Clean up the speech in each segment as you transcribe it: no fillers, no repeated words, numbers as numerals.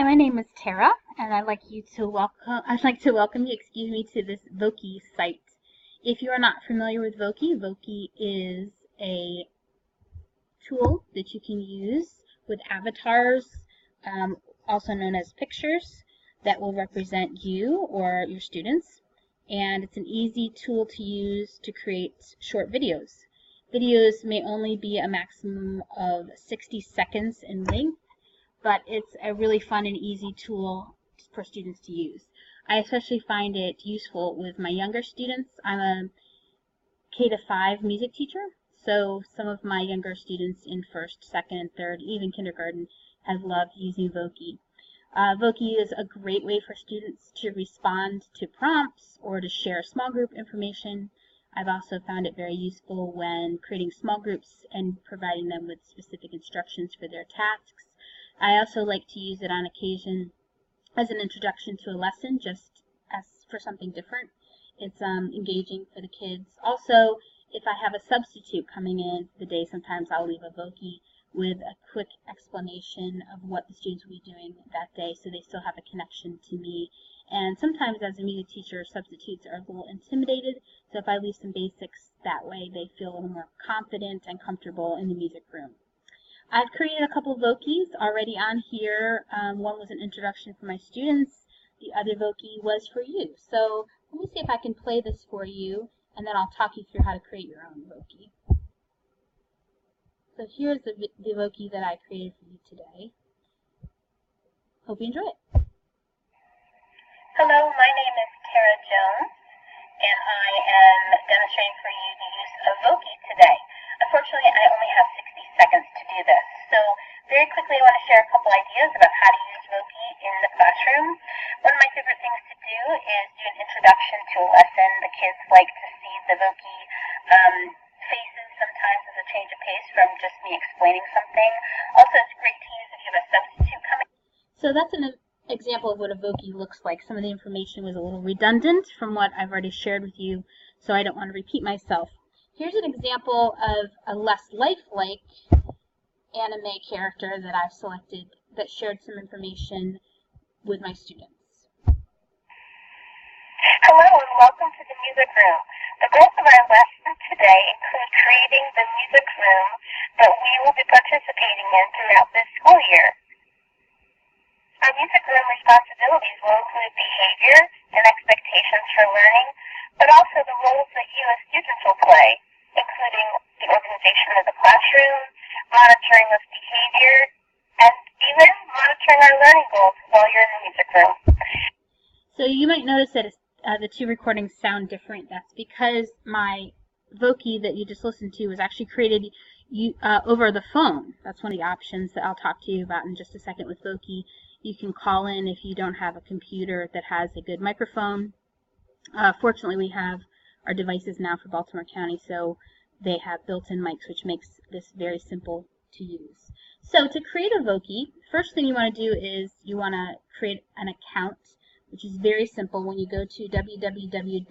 Hi, my name is Tara, and I'd like to welcome you, to this Voki site. If you are not familiar with Voki, Voki is a tool that you can use with avatars, also known as pictures, that will represent you or your students. And it's an easy tool to use to create short videos. Videos may only be a maximum of 60 seconds in length, but it's a really fun and easy tool for students to use. I especially find it useful with my younger students. I'm a K-5 music teacher, so some of my younger students in first, second, and third, even kindergarten, have loved using Voki. Voki is a great way for students to respond to prompts or to share small group information. I've also found it very useful when creating small groups and providing them with specific instructions for their tasks. I also like to use it on occasion as an introduction to a lesson, just as for something different. It's engaging for the kids. Also, if I have a substitute coming in the day, sometimes I'll leave a Voki with a quick explanation of what the students will be doing that day, so they still have a connection to me. And sometimes as a music teacher, substitutes are a little intimidated, so if I leave some basics, that way they feel a little more confident and comfortable in the music room. I've created a couple of Vokis already on here. One was an introduction for my students. The other Voki was for you. So let me see if I can play this for you, and then I'll talk you through how to create your own Voki. So here's the Voki that I created for you today. Hope you enjoy it. Hello, my name is Tara Jones, and I am demonstrating for you the use of Voki today. Unfortunately, I only have 60 seconds to do this. So very quickly, I want to share a couple ideas about how to use Voki in the classroom. One of my favorite things to do is do an introduction to a lesson. The kids like to see the Voki faces sometimes as a change of pace from just me explaining something. Also, it's great to use if you have a substitute coming. So that's an example of what a Voki looks like. Some of the information was a little redundant from what I've already shared with you, so I don't want to repeat myself. Here's an example of a less lifelike anime character that I've selected that shared some information with my students. Hello and welcome to the music room. The goals of our lesson today include creating the music room that we will be participating in throughout this school year. Our music room responsibilities will include behavior and expectations for learning, but also the roles that you as students will play, including the organization of the classroom, monitoring of behavior, and even monitoring our learning goals while you're in the music room. So you might notice that the two recordings sound different. That's because my Voki that you just listened to was actually created over the phone. That's one of the options that I'll talk to you about in just a second with Voki. You can call in if you don't have a computer that has a good microphone. Fortunately, we have our devices now for Baltimore County, so they have built-in mics, which makes this very simple to use. So to create a Voki, first thing you want to do is you want to create an account, which is very simple. When you go to www.voki.com,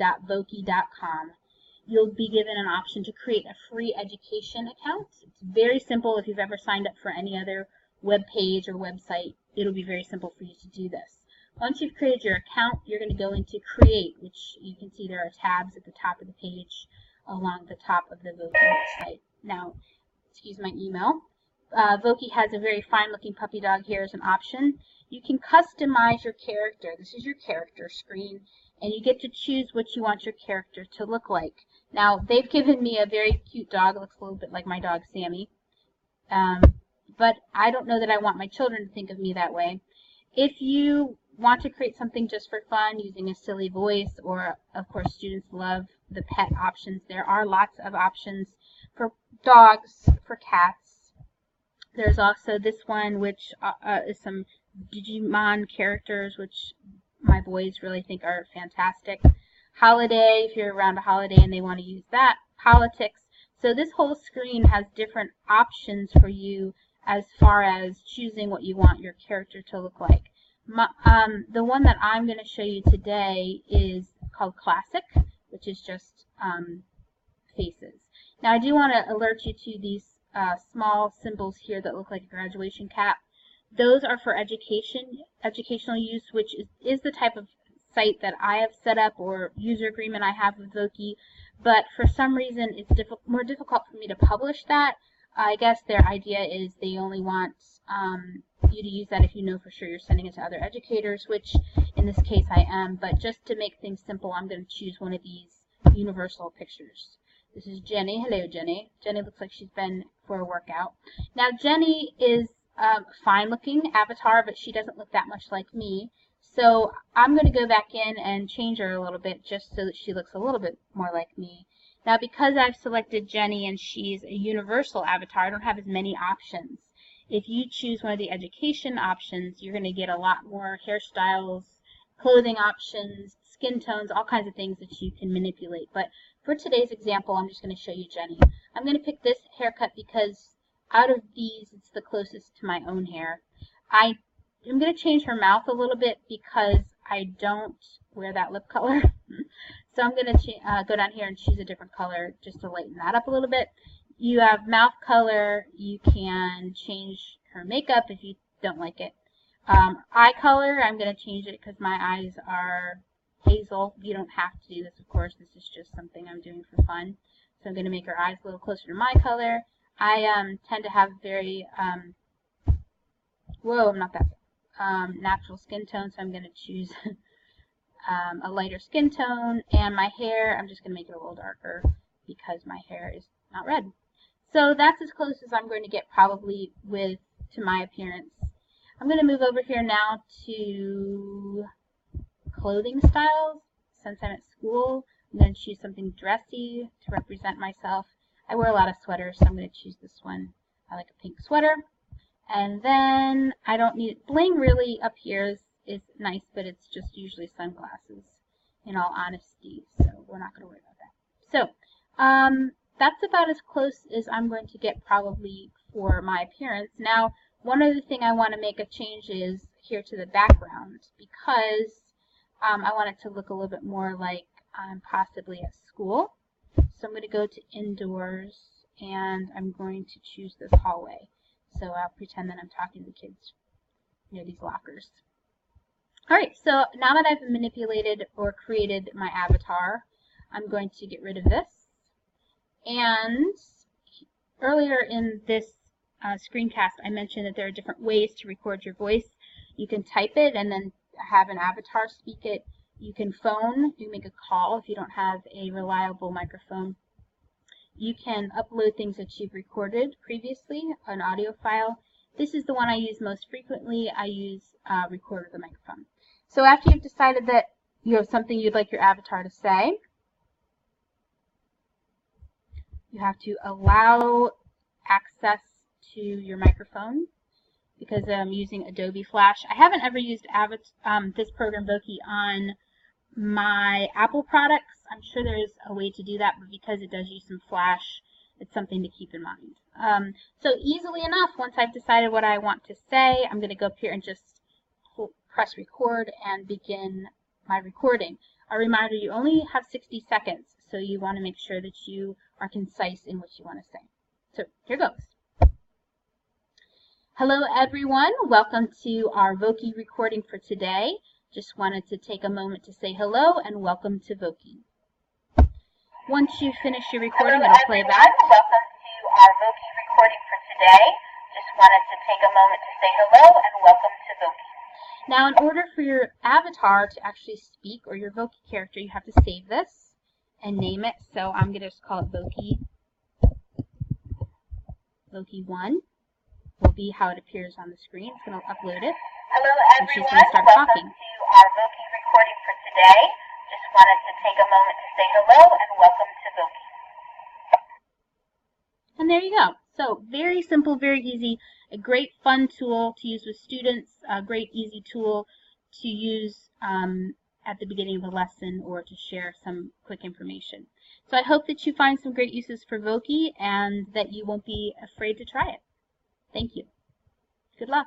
you'll be given an option to create a free education account. It's very simple. If you've ever signed up for any other web page or website, it'll be very simple for you to do this. Once you've created your account, you're going to go into Create, which you can see there are tabs at the top of the page along the top of the Voki site. Now, excuse my email. Voki has a very fine-looking puppy dog here as an option. You can customize your character. This is your character screen, and you get to choose what you want your character to look like. Now, they've given me a very cute dog. It looks a little bit like my dog, Sammy. But I don't know that I want my children to think of me that way. If you want to create something just for fun using a silly voice, or of course students love the pet options, there are lots of options for dogs, for cats. There's also this one, which is some Digimon characters, which my boys really think are fantastic. Holiday, if you're around a holiday and they want to use that. Politics. So this whole screen has different options for you as far as choosing what you want your character to look like. The one that I'm going to show you today is called Classic, which is just faces. Now I do want to alert you to these small symbols here that look like a graduation cap. Those are for educational use, which is the type of site that I have set up or user agreement I have with Voki. But for some reason, it's more difficult for me to publish that. I guess their idea is they only want you to use that if you know for sure you're sending it to other educators, which in this case I am. But just to make things simple, I'm going to choose one of these universal pictures. This is Jenny. Hello, Jenny. Jenny looks like she's been for a workout. Now, Jenny is a fine-looking avatar, but she doesn't look that much like me. So I'm going to go back in and change her a little bit just so that she looks a little bit more like me. Now, because I've selected Jenny and she's a universal avatar, I don't have as many options. If you choose one of the education options, you're going to get a lot more hairstyles, clothing options, skin tones, all kinds of things that you can manipulate. But for today's example, I'm just going to show you Jenny. I'm going to pick this haircut because out of these, it's the closest to my own hair. I'm going to change her mouth a little bit because I don't wear that lip color. So I'm going to go down here and choose a different color just to lighten that up a little bit. You have mouth color. You can change her makeup if you don't like it. Eye color, I'm going to change it because my eyes are hazel. You don't have to do this, of course. This is just something I'm doing for fun. So I'm going to make her eyes a little closer to my color. I tend to have very, I'm not that natural skin tone, so I'm going to choose a lighter skin tone. And my hair, I'm just going to make it a little darker because my hair is not red. So that's as close as I'm going to get probably to my appearance. I'm going to move over here now to clothing styles. Since I'm at school, I'm going to choose something dressy to represent myself. I wear a lot of sweaters, so I'm going to choose this one. I like a pink sweater. And then I don't need bling really up here is nice, but it's just usually sunglasses in all honesty, so we're not going to worry about that. So that's about as close as I'm going to get probably for my appearance. Now, one other thing I want to make a change is here to the background because I want it to look a little bit more like I'm possibly at school. So I'm going to go to indoors and I'm going to choose this hallway. So I'll pretend that I'm talking to kids near these lockers. Alright, so now that I've manipulated or created my avatar, I'm going to get rid of this. And earlier in this screencast, I mentioned that there are different ways to record your voice. You can type it and then have an avatar speak it. You can phone, you make a call if you don't have a reliable microphone. You can upload things that you've recorded previously, an audio file. This is the one I use most frequently. I use record with a microphone. So after you've decided that you have something you'd like your avatar to say, you have to allow access to your microphone because I'm using Adobe Flash. I haven't ever used this program Voki on my Apple products. I'm sure there's a way to do that, but because it does use some Flash, it's something to keep in mind. So easily enough, once I've decided what I want to say, I'm going to go up here and just press record and begin my recording. A reminder, you only have 60 seconds, so you want to make sure that you are concise in what you want to say. So here goes. Hello everyone, welcome to our Voki recording for today. Just wanted to take a moment to say hello and welcome to Voki. Once you finish your recording, it'll play back. Welcome to our Voki recording for today. Just wanted to take a moment to say hello and welcome to Voki. Now, in order for your avatar to actually speak, or your Voki character, you have to save this and name it. So I'm going to just call it Voki. Voki 1 will be how it appears on the screen. It's going to upload it. Hello and she's everyone, going to start welcome talking. to our Voki recording for today. Just wanted to take a moment to say hello and welcome to Voki. And there you go. So very simple, very easy, a great fun tool to use with students, a great easy tool to use at the beginning of a lesson or to share some quick information. So I hope that you find some great uses for Voki and that you won't be afraid to try it. Thank you. Good luck.